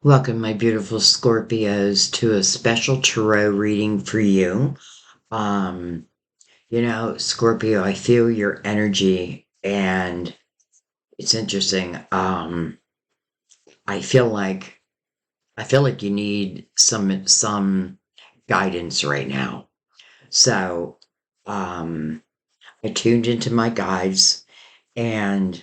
Welcome, my beautiful Scorpios, to a special tarot reading for you. Um, Scorpio, I feel your energy and it's interesting. I feel like I feel like you need some guidance right now. So, um, I tuned into my guides and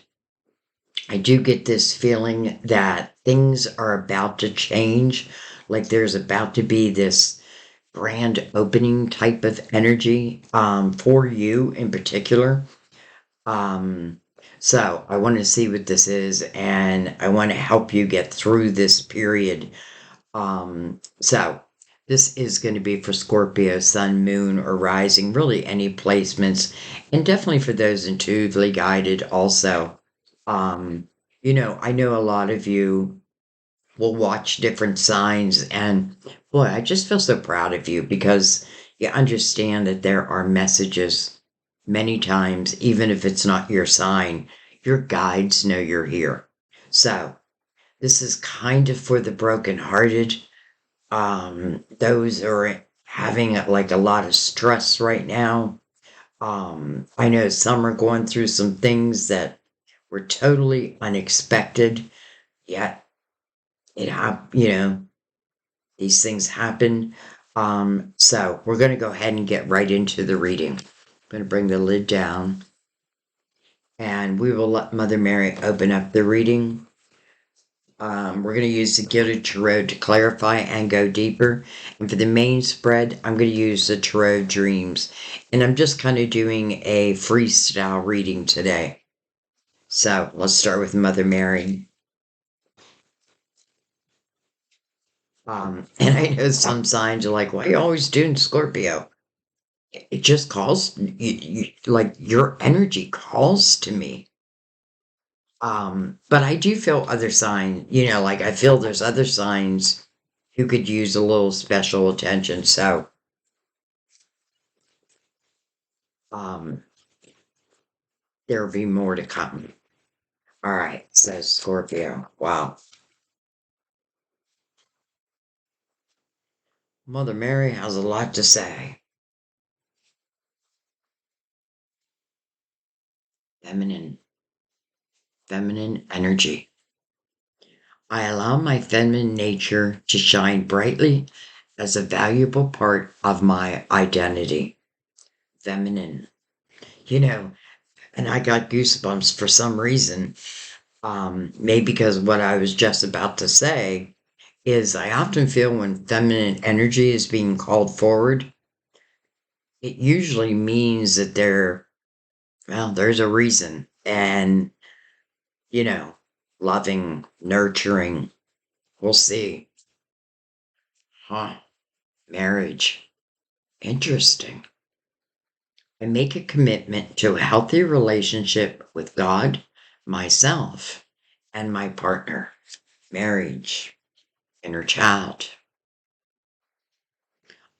I do get this feeling that things are about to change. Like there's about to be this grand opening type of energy for you in particular. Um, so I want to see what this is and I want to help you get through this period. So this is going to be for Scorpio, Sun, Moon, or Rising, really any placements, and definitely for those intuitively guided also. Um, I know a lot of you will watch different signs and boy, I just feel so proud of you because you understand that there are messages many times, even if it's not your sign, your guides know you're here. So this is kind of for the brokenhearted. Those are having like a lot of stress right now. I know some are going through some things that were totally unexpected, yet these things happen. So we're going to go ahead and get right into the reading. I'm going to bring the lid down and we will let Mother Mary open up the reading. We're going to use the Gilded Tarot to clarify and go deeper. And for the main spread, I'm going to use the Tarot Dreams. And I'm just kind of doing a freestyle reading today. So let's start with Mother Mary. And I know some signs are like, why are you always doing Scorpio? It just calls, like your energy calls to me. But I do feel other signs, like I feel there's other signs who could use a little special attention. So, um, there'll be more to come. All right, says Scorpio. Wow. Mother Mary has a lot to say. Feminine, feminine energy. I allow my feminine nature to shine brightly as a valuable part of my identity. Feminine. You know, and I got goosebumps for some reason. Maybe because what I was just about to say is I often feel when feminine energy is being called forward, it usually means that there's a reason. And, you know, loving, nurturing, we'll see. Huh. Marriage. Interesting. I make a commitment to a healthy relationship with God, myself, and my partner. Marriage. Inner child.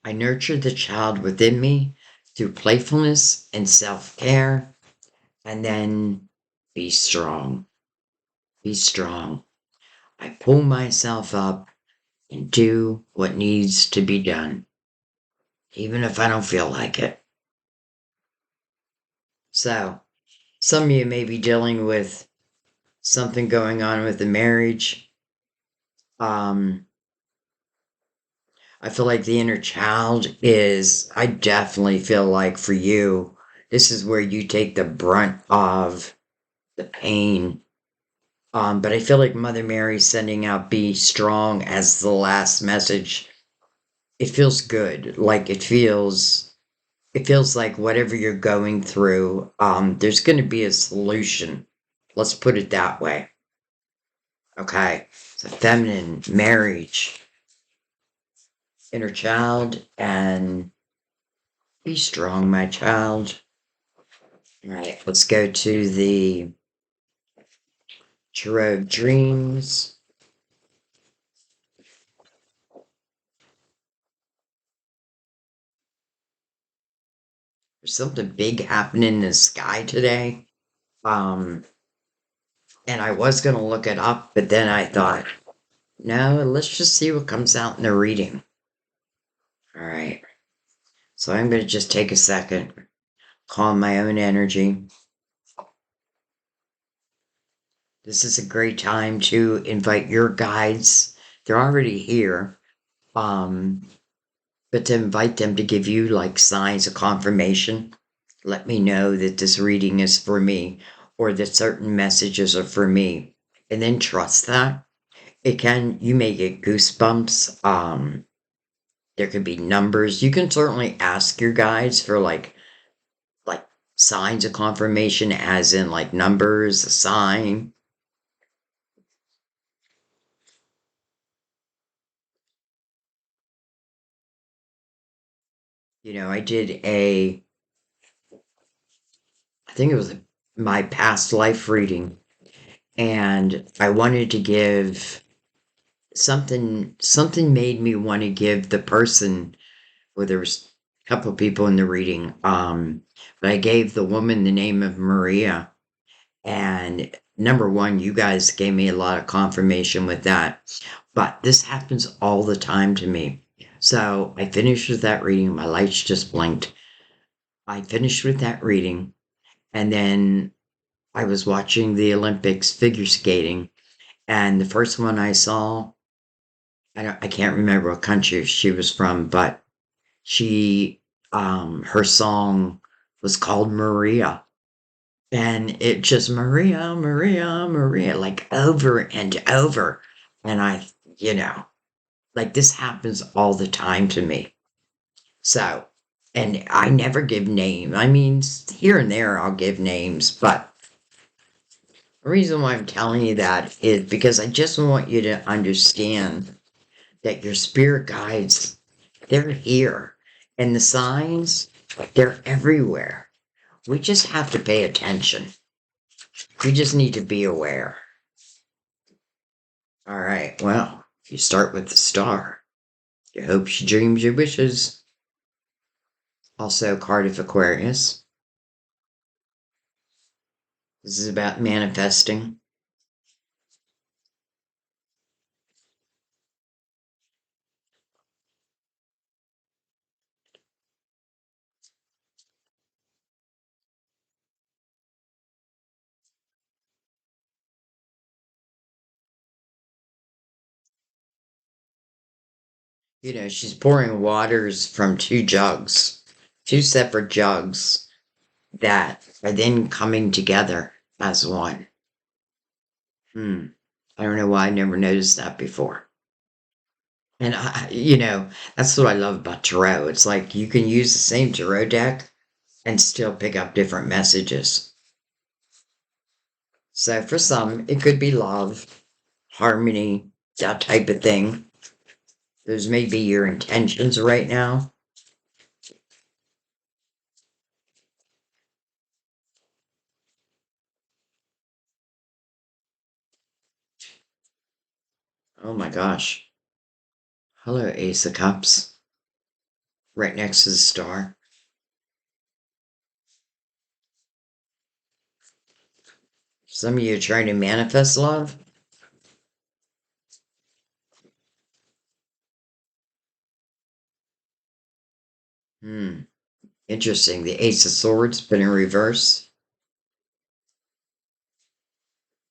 I nurture the child within me through playfulness and self care, and then be strong. Be strong. I pull myself up and do what needs to be done, even if I don't feel like it. So, some of you may be dealing with something going on with the marriage. Um, I feel like the inner child I definitely feel like for you, this is where you take the brunt of the pain. But I feel like Mother Mary sending out be strong as the last message. It feels good. Like it feels like whatever you're going through, there's going to be a solution. Let's put it that way. Okay. So feminine, marriage, inner child, and be strong, my child. All right. Let's go to the Tarot Dreams. There's something big happening in the sky today. Um, and I was going to look it up, but then I thought, No, let's just see what comes out in the reading. All right. So I'm going to just take a second, calm my own energy. This is a great time to invite your guides. They're already here. Um, but to invite them to give you like signs of confirmation. Let me know that this reading is for me or that certain messages are for me. And then trust that. You may get goosebumps. There could be numbers. You can certainly ask your guides for like signs of confirmation, as in like numbers, a sign. I did I think it was my past life reading, and I wanted to give something made me want to give the person, well, there was a couple of people in the reading, but I gave the woman the name of Maria. And number one, you guys gave me a lot of confirmation with that. But this happens all the time to me. So I finished with that reading. My lights just blinked. I finished with that reading. And then I was watching the Olympics figure skating. And the first one I saw, I can't remember what country she was from, but she, her song was called Maria. And it just Maria, Maria, Maria, like over and over. And you know, like this happens all the time to me. So, and I never give name. I mean, here and there I'll give names, but the reason why I'm telling you that is because I just want you to understand that your spirit guides, they're here. And the signs, they're everywhere. We just have to pay attention. We just need to be aware. All right. Well, you start with the star. Your hopes, your dreams, your wishes. Also, card of Aquarius. This is about manifesting. She's pouring waters from two jugs, two separate jugs that are then coming together as one. I don't know why I never noticed that before. And that's what I love about tarot. It's like you can use the same tarot deck and still pick up different messages. So for some, it could be love, harmony, that type of thing. Those may be your intentions right now. Oh my gosh. Hello, Ace of Cups. Right next to the star. Some of you are trying to manifest love. Hmm. Interesting. The Ace of Swords, but in reverse.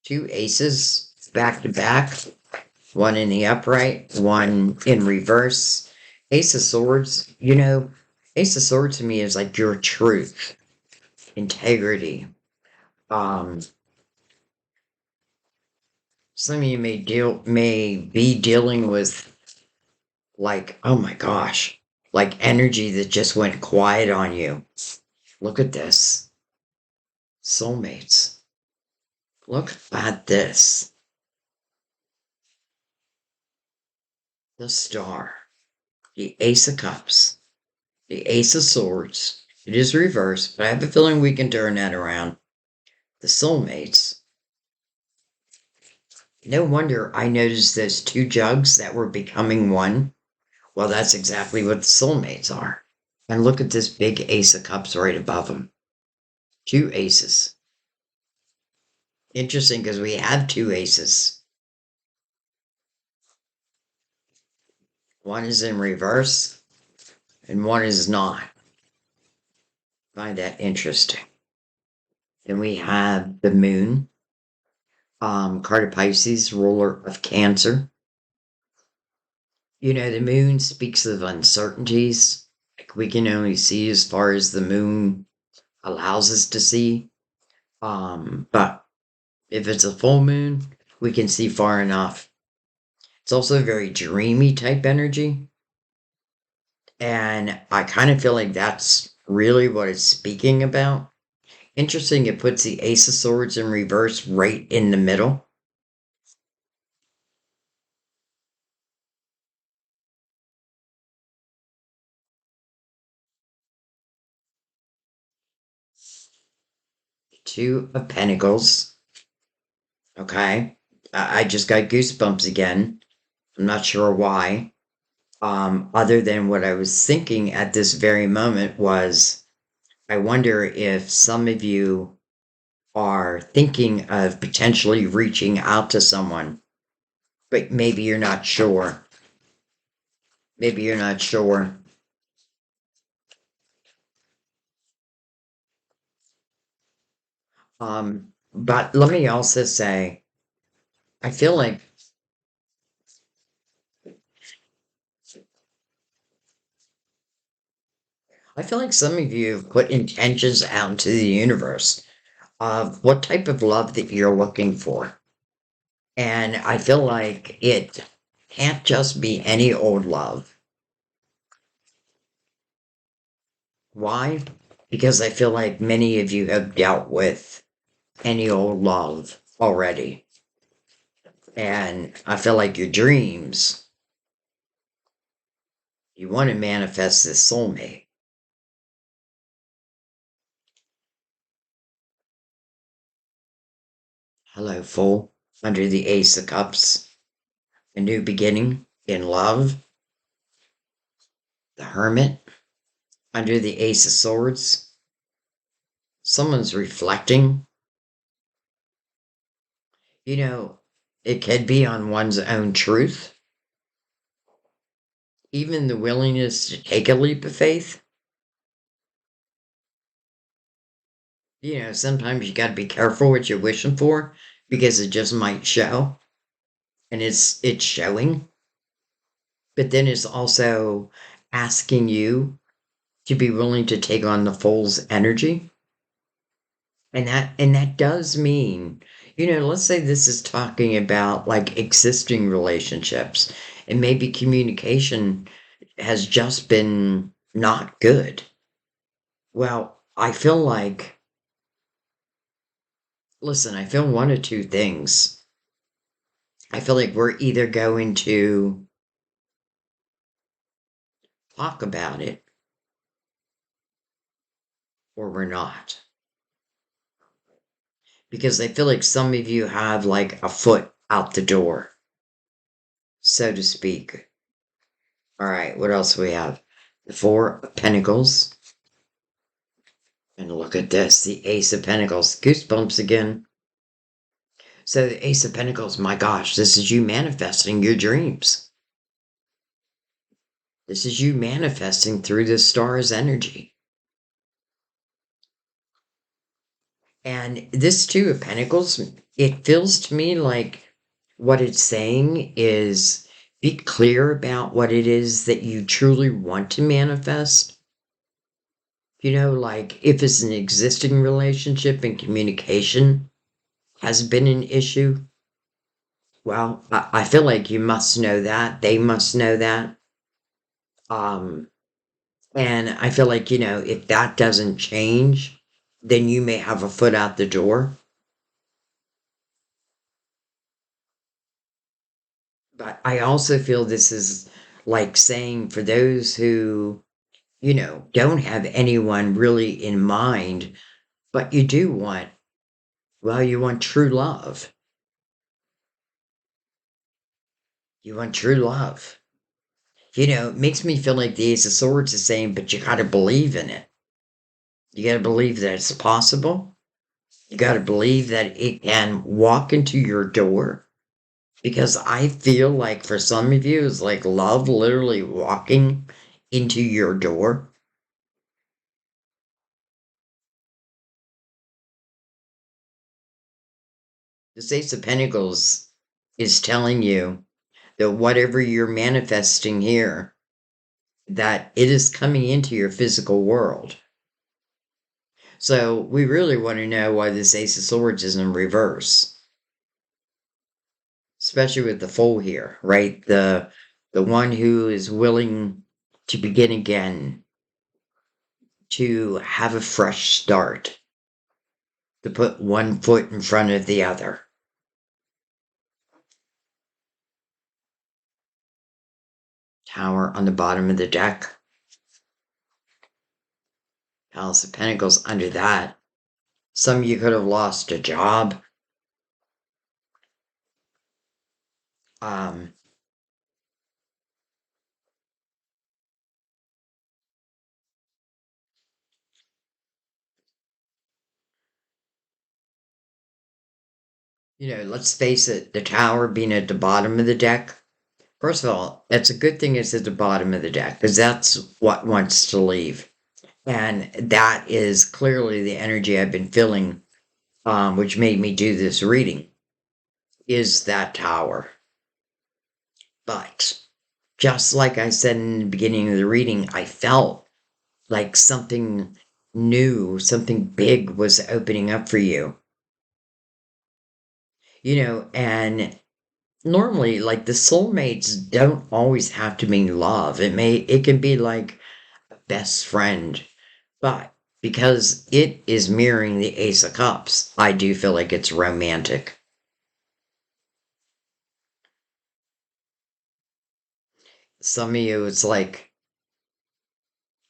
Two aces back to back. One in the upright, one in reverse. Ace of Swords, Ace of Swords to me is like your truth, integrity. Um, some of you may be dealing with like, oh my gosh, like energy that just went quiet on you. Look at this. Soulmates. Look at this. The star. The Ace of Cups. The Ace of Swords. It is reversed, but I have a feeling we can turn that around. The soulmates. No wonder I noticed those two jugs that were becoming one. Well, that's exactly what the soulmates are. And look at this big Ace of Cups right above them. Two aces. Interesting because we have two aces. One is in reverse and one is not. Find that interesting. Then we have the moon, card of Pisces, ruler of Cancer. You know, the moon speaks of uncertainties. Like we can only see as far as the moon allows us to see. But if it's a full moon, we can see far enough. It's also a very dreamy type energy. And I kind of feel like that's really what it's speaking about. Interesting, it puts the Ace of Swords in reverse right in the middle. Two of Pentacles. Okay. I just got goosebumps again. I'm not sure why. Other than what I was thinking at this very moment was I wonder if some of you are thinking of potentially reaching out to someone, but maybe you're not sure. Maybe you're not sure. But let me also say, I feel like some of you have put intentions out into the universe of what type of love that you're looking for. And I feel like it can't just be any old love. Why? Because I feel like many of you have dealt with any old love already. And I feel like your dreams, you want to manifest this soulmate. Hello, Fool. Under the Ace of Cups, a new beginning in love. The Hermit, under the Ace of Swords. Someone's reflecting. You know, it could be on one's own truth. Even the willingness to take a leap of faith. You know, sometimes you got to be careful what you're wishing for because it just might show, and it's showing. But then it's also asking you to be willing to take on the fool's energy. And that does mean, let's say this is talking about like existing relationships and maybe communication has just been not good. Well, I feel like, listen, I feel one of two things. I feel like we're either going to talk about it or we're not. Because I feel like some of you have like a foot out the door, so to speak. All right, what else do we have? The Four of Pentacles. And look at this, the Ace of Pentacles. Goosebumps again. So the Ace of Pentacles, my gosh, this is you manifesting your dreams. This is you manifesting through the star's energy. And this Two of Pentacles, it feels to me like what it's saying is be clear about what it is that you truly want to manifest. Like if it's an existing relationship and communication has been an issue, well, I feel like you must know that. They must know that. Um, and I feel like, if that doesn't change, then you may have a foot out the door. But I also feel this is like saying for those who, don't have anyone really in mind, but you do want, well, you want true love. You want true love. It makes me feel like the Ace of Swords is saying, but you got to believe in it. You got to believe that it's possible. You got to believe that it can walk into your door Because I feel like for some of you, it's like love literally walking into your door. The Ace of Pentacles is telling you that whatever you're manifesting here, that it is coming into your physical world. So we really want to know why this Ace of Swords is in reverse, especially with the Fool here, right? The one who is willing to begin again, to have a fresh start, to put one foot in front of the other. Tower on the bottom of the deck. Palace of Pentacles under that. Some of you could have lost a job. Um, let's face it, the tower being at the bottom of the deck. First of all, it's a good thing it's at the bottom of the deck because that's what wants to leave. And that is clearly the energy I've been feeling, which made me do this reading, is that tower. But just like I said in the beginning of the reading, I felt like something new, something big was opening up for you. And normally like the soulmates don't always have to mean love. It can be like a best friend. But because it is mirroring the Ace of Cups, I do feel like it's romantic. Some of you, it's like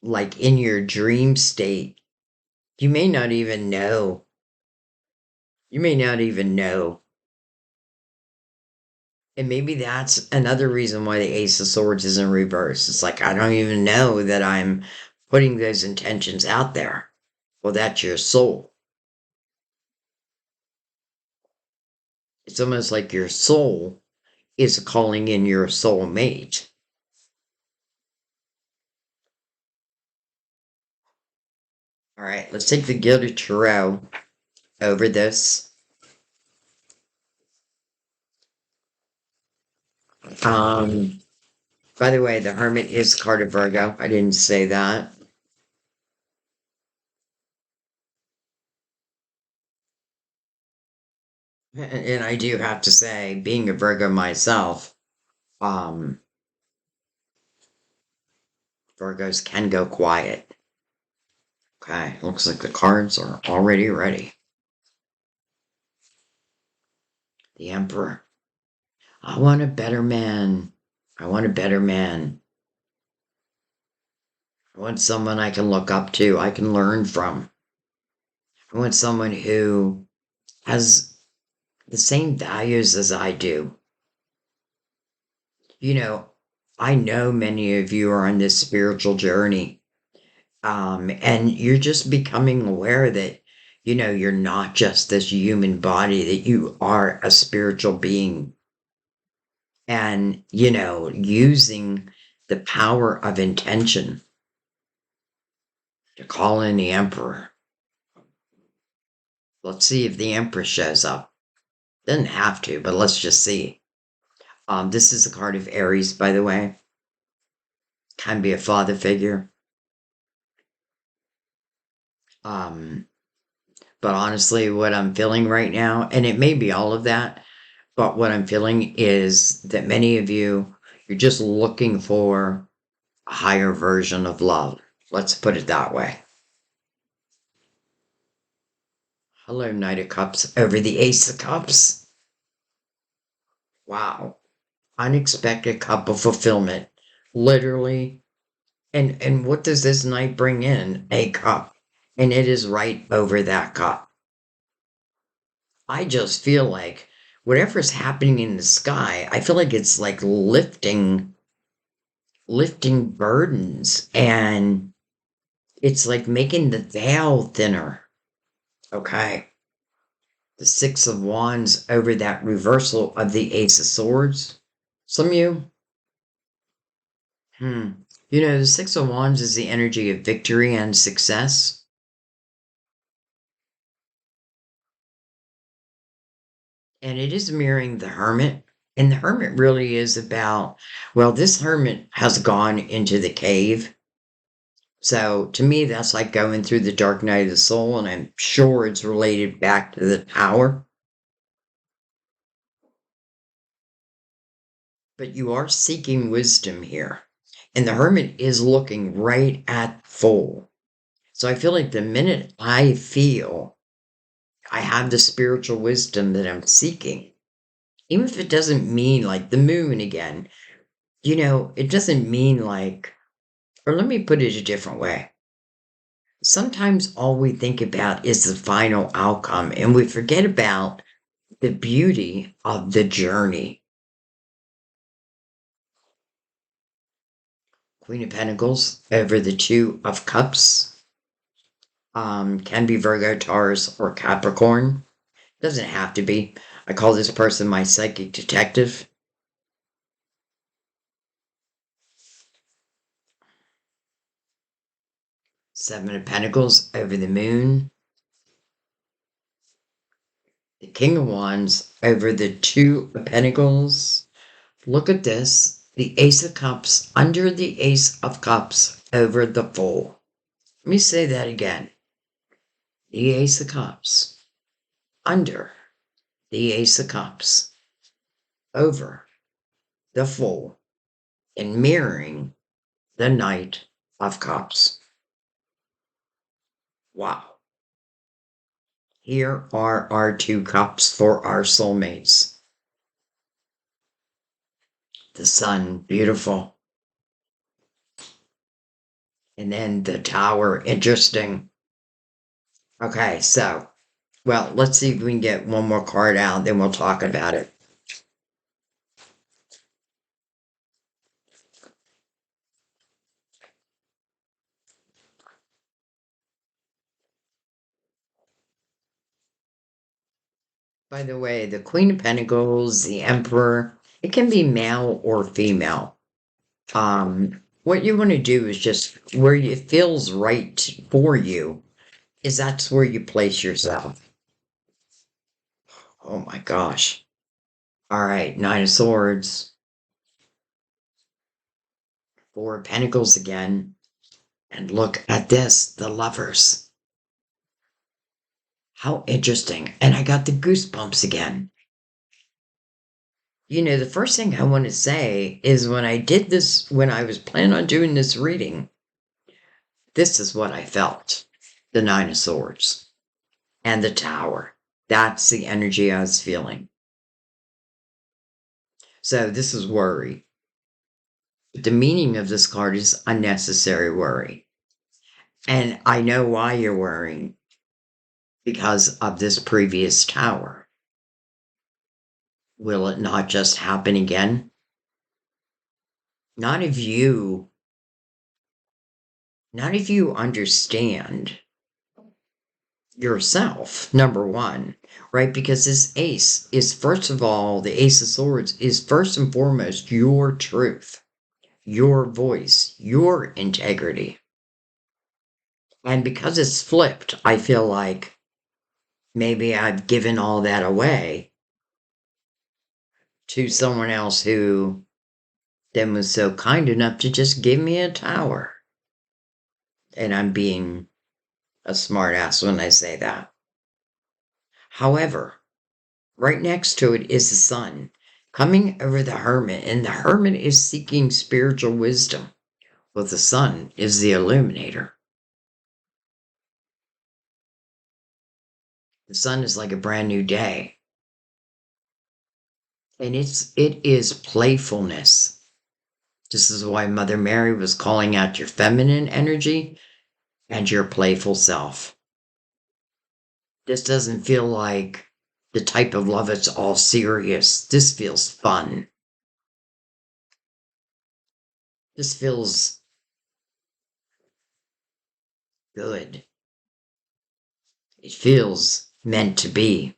in your dream state, you may not even know. You may not even know. And maybe that's another reason why the Ace of Swords is in reverse. It's like, I don't even know that I'm putting those intentions out there. Well, that's your soul. It's almost like your soul is calling in your soulmate. All right, let's take the Gilded Tarot over this. Um, by the way, the Hermit is card of Virgo. I didn't say that. And I do have to say, being a Virgo myself, um, Virgos can go quiet. Okay, looks like the cards are already ready. The Emperor. I want a better man. I want a better man. I want someone I can look up to, I can learn from. I want someone who has the same values as I do. You know, I know many of you are on this spiritual journey, and you're just becoming aware that, you're not just this human body, that you are a spiritual being. And, using the power of intention to call in the Emperor. Let's see if the Empress shows up. Doesn't have to, but let's just see. This is a card of Aries, by the way. Can be a father figure. Um, but honestly, what I'm feeling right now, and it may be all of that, but what I'm feeling is that many of you, you're just looking for a higher version of love. Let's put it that way. Hello, Knight of Cups over the Ace of Cups. Wow. Unexpected cup of fulfillment. Literally. And what does this knight bring in? A cup. And it is right over that cup. I just feel like whatever's happening in the sky, I feel like it's like lifting burdens, and it's like making the veil thinner. Okay. The Six of Wands over that reversal of the Ace of Swords. Some of you, hmm, the Six of Wands is the energy of victory and success. And it is mirroring the Hermit. And the Hermit really is about, well, this Hermit has gone into the cave. So to me, that's like going through the dark night of the soul. And I'm sure it's related back to the Tower. But you are seeking wisdom here. And the Hermit is looking right at full. So I feel like the minute I feel I have the spiritual wisdom that I'm seeking, even if it doesn't mean like the moon again, it doesn't mean like, or let me put it a different way. Sometimes all we think about is the final outcome and we forget about the beauty of the journey. Queen of Pentacles over the Two of Cups. Can be Virgo, Taurus, or Capricorn. Doesn't have to be. I call this person my psychic detective. Seven of Pentacles over the Moon. The King of Wands over the Two of Pentacles. Look at this. The Ace of Cups under the Ace of Cups over the Fool. Let me say that again. The Ace of Cups under the Ace of Cups over the Fool and mirroring the Knight of Cups. Wow. Here are our two cups for our soulmates. The Sun, beautiful. And then the Tower, interesting. Okay, so, well, let's see if we can get one more card out, then we'll talk about it. By the way, the Queen of Pentacles, the Emperor, it can be male or female. What you want to do is just where it feels right for you, is that's where you place yourself. Oh my gosh. All right, Nine of Swords. Four of Pentacles again. And look at this, the Lovers. How interesting. And I got the goosebumps again. The first thing I want to say is when I did this, when I was planning on doing this reading, this is what I felt. The Nine of Swords and the Tower. That's the energy I was feeling. So this is worry. The meaning of this card is unnecessary worry. And I know why you're worrying. Because of this previous Tower. Will it not just happen again? Not if you understand yourself, number one, right? Because this ace is, first of all, the Ace of Swords is first and foremost your truth, your voice, your integrity. And because it's flipped, I feel like maybe I've given all that away to someone else who then was so kind enough to just give me a tower. And I'm being a smartass when I say that. However, right next to it is the Sun coming over the Hermit, and the Hermit is seeking spiritual wisdom. Well, the Sun is the illuminator. The Sun is like a brand new day. And it is playfulness. This is why Mother Mary was calling out your feminine energy and your playful self. This doesn't feel like the type of love that's all serious. This feels fun. This feels good. It feels meant to be.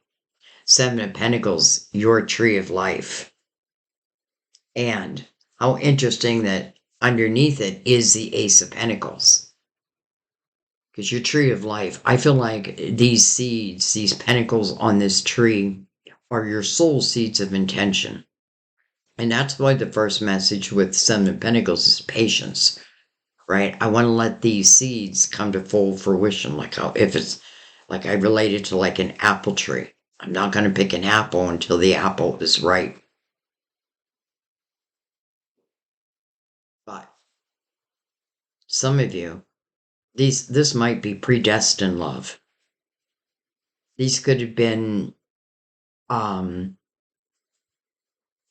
Seven of Pentacles, your tree of life. And how interesting that underneath it is the Ace of Pentacles. Because your tree of life, I feel like these seeds, these pentacles on this tree, are your soul seeds of intention. And that's why the first message with Seven of Pentacles is patience, right? I want to let these seeds come to full fruition. Like how, if it's like I relate it to like an apple tree. I'm not going to pick an apple until the apple is ripe. But some of you, this might be predestined love. These could have been, um,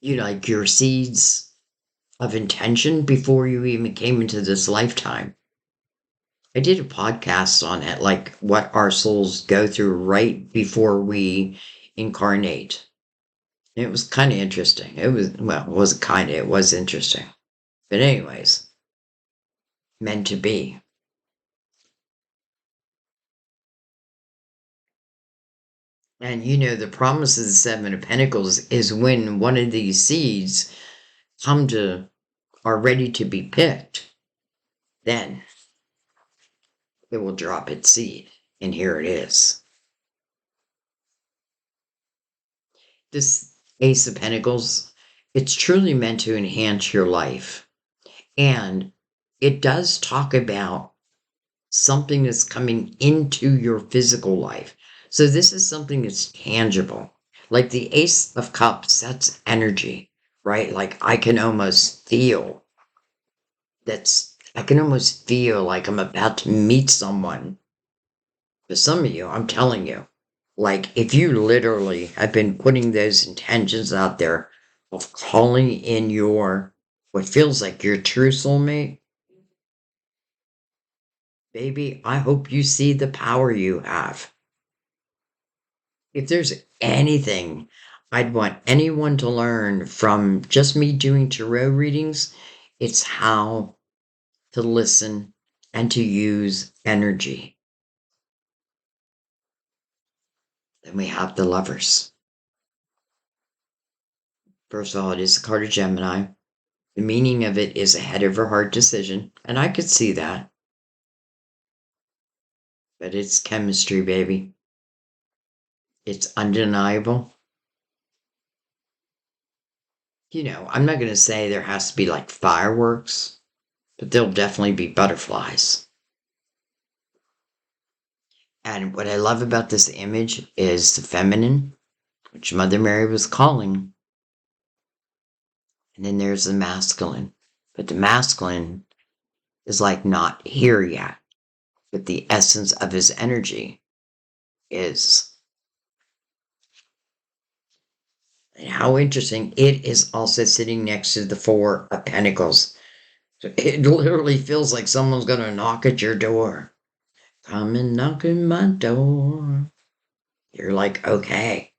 like your seeds of intention before you even came into this lifetime. I did a podcast on it, like what our souls go through right before we incarnate. It was kind of interesting. It was, well, it wasn't kind of, it was interesting. But, anyways, meant to be. And the promise of the Seven of Pentacles is when one of these seeds are ready to be picked, then it will drop its seed. And here it is. This Ace of Pentacles, it's truly meant to enhance your life. And it does talk about something that's coming into your physical life. So this is something that's tangible. Like the Ace of Cups, that's energy, right? Like I can almost feel like I'm about to meet someone. For some of you, I'm telling you, like if you literally have been putting those intentions out there of calling in what feels like your true soulmate, baby, I hope you see the power you have. If there's anything I'd want anyone to learn from just me doing tarot readings, it's how to listen and to use energy. Then we have the Lovers. First of all, it is the card of Gemini. The meaning of it is a head over heart decision, and I could see that. But it's chemistry, baby. It's undeniable. I'm not going to say there has to be like fireworks, but there'll definitely be butterflies. And what I love about this image is the feminine, which Mother Mary was calling. And then there's the masculine. But the masculine is like not here yet. But the essence of his energy is. And how interesting. It is also sitting next to the Four of Pentacles. So it literally feels like someone's going to knock at your door. Come and knock on my door. You're like, okay.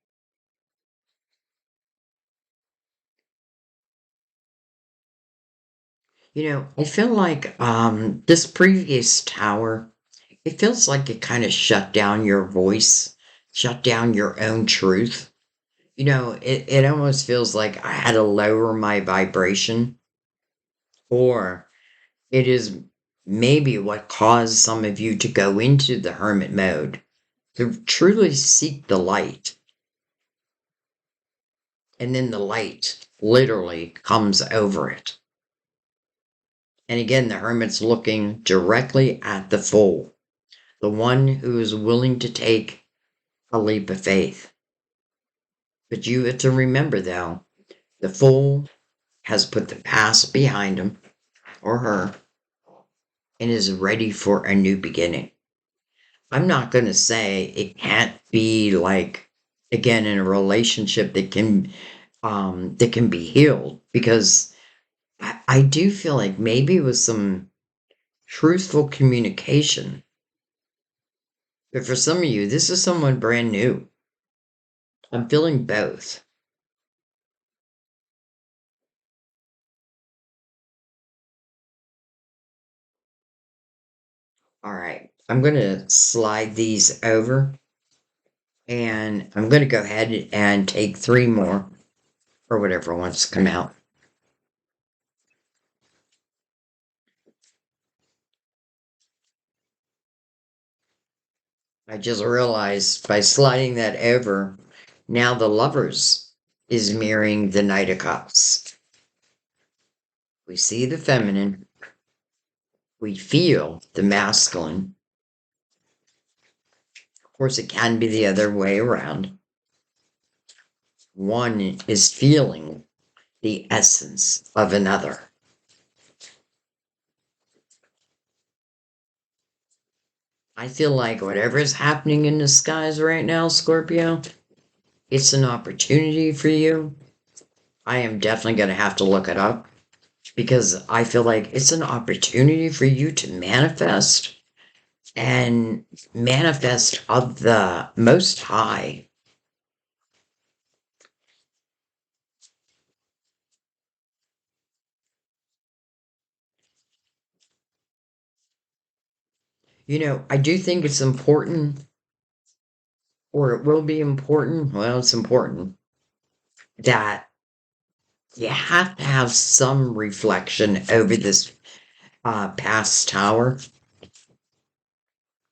I feel like this previous tower, it feels like it kind of shut down your voice, shut down your own truth. It almost feels like I had to lower my vibration, or it is maybe what caused some of you to go into the hermit mode, to truly seek the light. And then the light literally comes over it. And again, the hermit's looking directly at the fool, the one who is willing to take a leap of faith. But you have to remember, though, the fool has put the past behind him or her and is ready for a new beginning. I'm not going to say it can't be like, again, in a relationship that can be healed, because I do feel like maybe with some truthful communication. But for some of you, this is someone brand new. I'm feeling both. All right. I'm going to slide these over. And I'm going to go ahead and take three more or whatever wants to come out. I just realized by sliding that over, now the lovers is mirroring the Knight of Cups. We see the feminine, we feel the masculine. Of course, it can be the other way around. One is feeling the essence of another. I feel like whatever is happening in the skies right now, Scorpio, it's an opportunity for you. I am definitely going to have to look it up because I feel like it's an opportunity for you to manifest and manifest of the Most High. I do think it's important, or it will be important. Well, it's important that you have to have some reflection over this past tower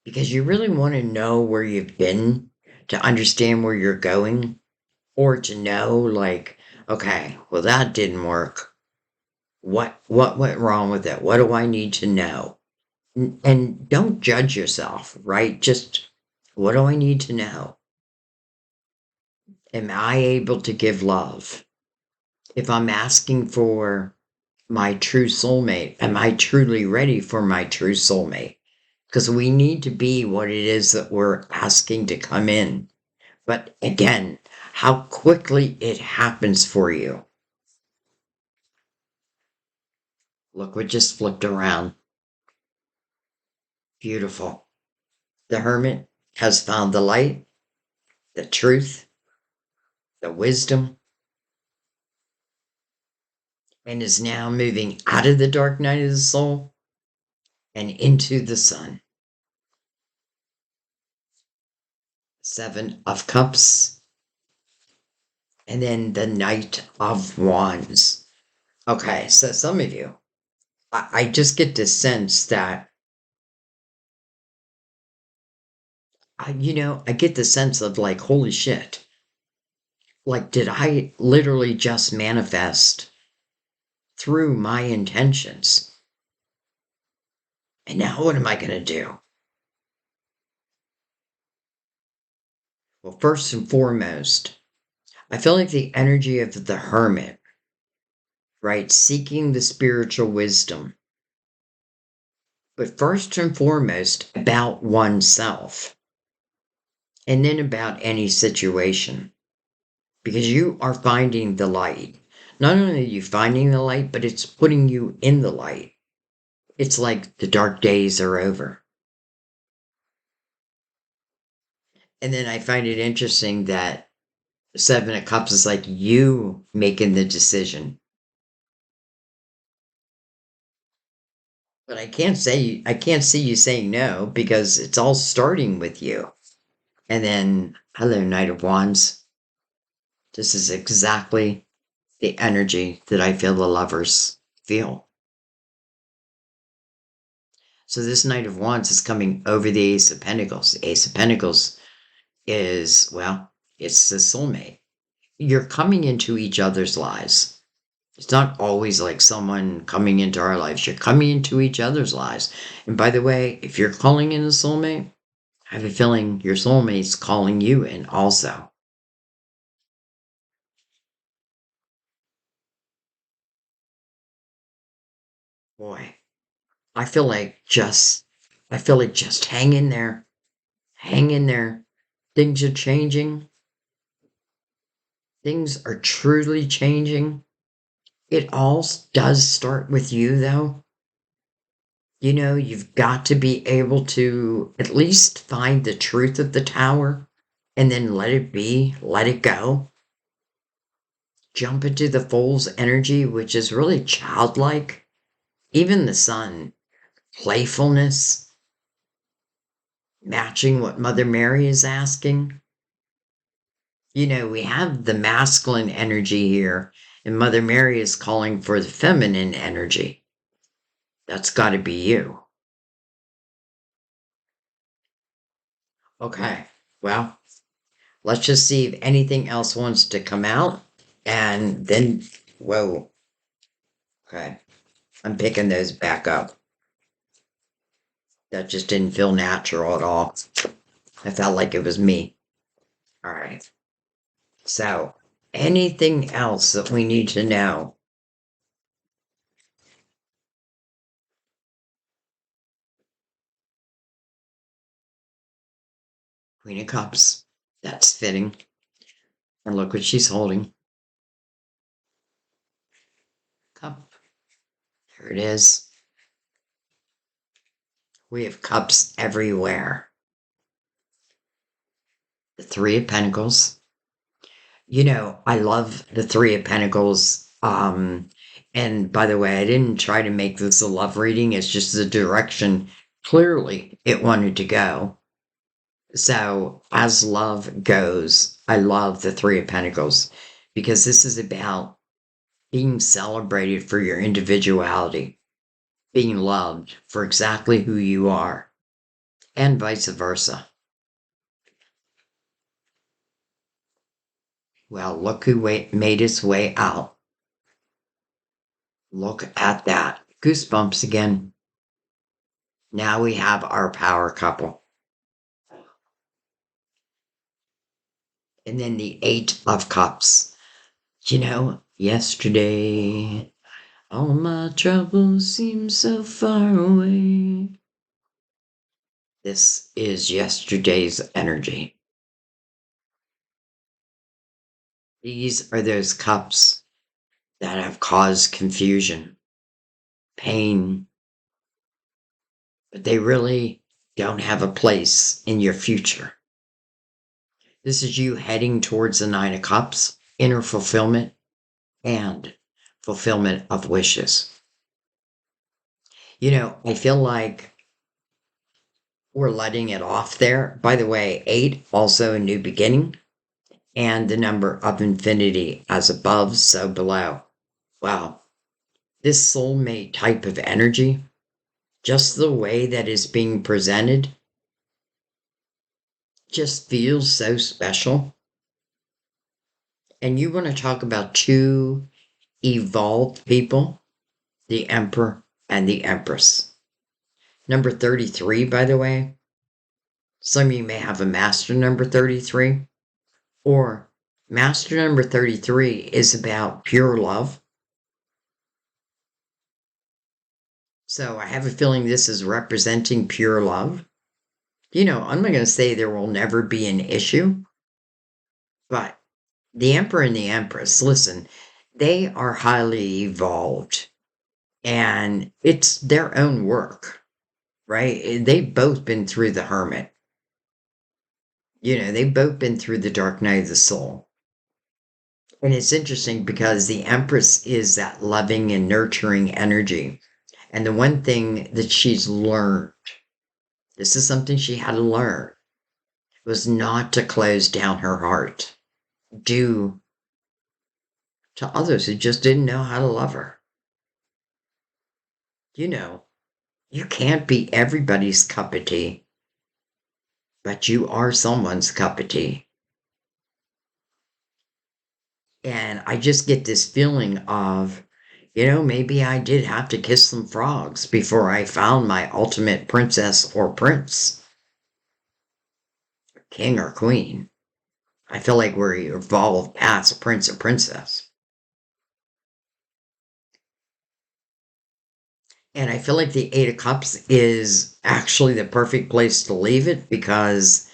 because you really want to know where you've been to understand where you're going, or to know, like, okay, well, that didn't work. What went wrong with it? What do I need to know? And don't judge yourself, right? Just, what do I need to know? Am I able to give love? If I'm asking for my true soulmate, am I truly ready for my true soulmate? Because we need to be what it is that we're asking to come in. But again, how quickly it happens for you. Look what just flipped around. Beautiful. The hermit has found the light, the truth, the wisdom, and is now moving out of the dark night of the soul and into the sun. Seven of Cups, and then the Knight of Wands. Okay, so some of you, I just get this sense that, I get the sense of like, holy shit. Like, did I literally just manifest through my intentions? And now what am I going to do? Well, first and foremost, I feel like the energy of the hermit, right? Seeking the spiritual wisdom. But first and foremost, about oneself. And then about any situation. Because you are finding the light. Not only are you finding the light, but it's putting you in the light. It's like the dark days are over. And then I find it interesting that Seven of Cups is like you making the decision. But I can't see you saying no because it's all starting with you. And then, hello, Knight of Wands. This is exactly the energy that I feel the lovers feel. So this Knight of Wands is coming over the Ace of Pentacles. The Ace of Pentacles is, well, it's the soulmate. You're coming into each other's lives. It's not always like someone coming into our lives. You're coming into each other's lives. And by the way, if you're calling in a soulmate, I have a feeling your soulmate's calling you in also. Boy, I feel like just hang in there. Hang in there. Things are changing. Things are truly changing. It all does start with you, though. You've got to be able to at least find the truth of the tower and then let it be, let it go. Jump into the fool's energy, which is really childlike. Even the sun, playfulness, matching what Mother Mary is asking. We have the masculine energy here, and Mother Mary is calling for the feminine energy. That's got to be you. Okay. Well, let's just see if anything else wants to come out. And then, whoa. Okay. I'm picking those back up. That just didn't feel natural at all. I felt like it was me. All right. So, anything else that we need to know? Queen of Cups. That's fitting. And look what she's holding. Cup. There it is. We have cups everywhere. The Three of Pentacles. I love the Three of Pentacles. And by the way, I didn't try to make this a love reading. It's just the direction clearly it wanted to go. So, as love goes, I love the Three of Pentacles because this is about being celebrated for your individuality, being loved for exactly who you are, and vice versa. Well, look who made his way out. Look at that. Goosebumps again. Now we have our power couple. And then the Eight of Cups. Yesterday, all my troubles seem so far away. This is yesterday's energy. These are those cups that have caused confusion, pain, but they really don't have a place in your future. This is you heading towards the Nine of Cups, inner fulfillment, and fulfillment of wishes. I feel like we're letting it off there. By the way, 8, also a new beginning, and the number of infinity, as above, so below. Wow. This soulmate type of energy, just the way that is being presented, just feels so special. And you want to talk about two evolved people, the Emperor and the Empress. Number 33, by the way, some of you may have a master number 33, or master number 33 is about pure love. So I have a feeling this is representing pure love. I'm not going to say there will never be an issue, but the Emperor and the Empress, listen, they are highly evolved and it's their own work, right? They've both been through the Hermit. They've both been through the dark night of the soul. And it's interesting because the Empress is that loving and nurturing energy. And the one thing that she's learned, this is something she had to learn, was not to close down her heart due to others who just didn't know how to love her. You can't be everybody's cup of tea, but you are someone's cup of tea. And I just get this feeling of, maybe I did have to kiss some frogs before I found my ultimate princess or prince, king or queen. I feel like we're evolved past prince or princess. And I feel like the Eight of Cups is actually the perfect place to leave it because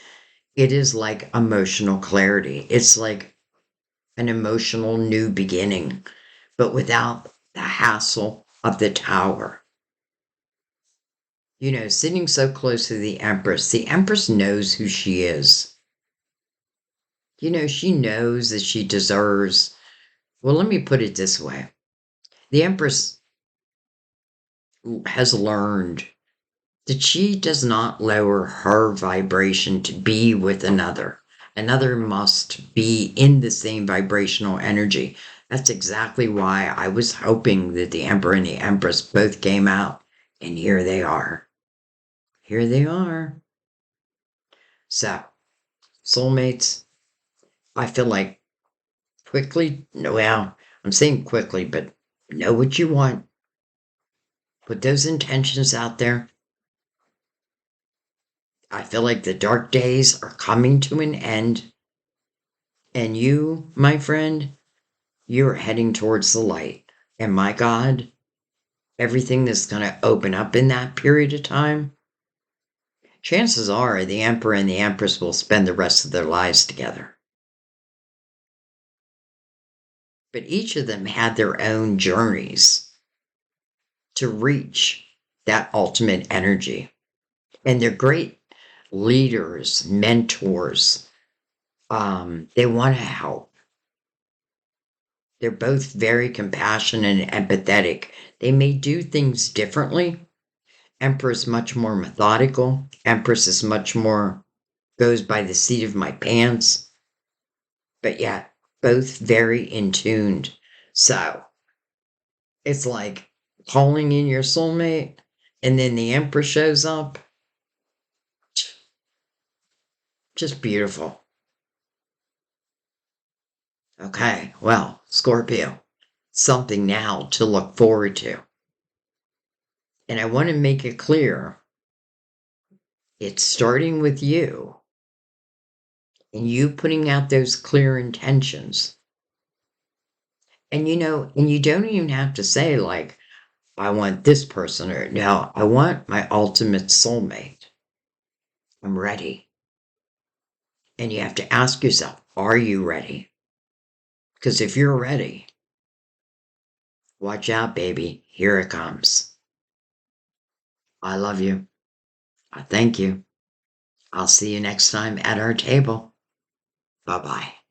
it is like emotional clarity. It's like an emotional new beginning, but without the hassle of the tower. Sitting so close to the Empress knows who she is. She knows that she deserves, well, let me put it this way. The Empress has learned that she does not lower her vibration to be with another. Another must be in the same vibrational energy. That's exactly why I was hoping that the Emperor and the Empress both came out. And here they are. Here they are. So, soulmates, I feel like quickly, well, I'm saying quickly, but know what you want. Put those intentions out there. I feel like the dark days are coming to an end. And you, my friend, you're heading towards the light. And my God, everything that's going to open up in that period of time, chances are the Emperor and the Empress will spend the rest of their lives together. But each of them had their own journeys to reach that ultimate energy. And they're great leaders, mentors. They want to help. They're both very compassionate and empathetic. They may do things differently. Emperor's much more methodical. Empress is much more goes by the seat of my pants. But yet, both very in tuned. So it's like calling in your soulmate, and then the Empress shows up. Just beautiful. Okay, well, Scorpio, something now to look forward to. And I want to make it clear it's starting with you and you putting out those clear intentions. And and you don't even have to say, like, I want this person, or no, I want my ultimate soulmate. I'm ready. And you have to ask yourself, are you ready? Because if you're ready, watch out, baby. Here it comes. I love you. I thank you. I'll see you next time at our table. Bye bye.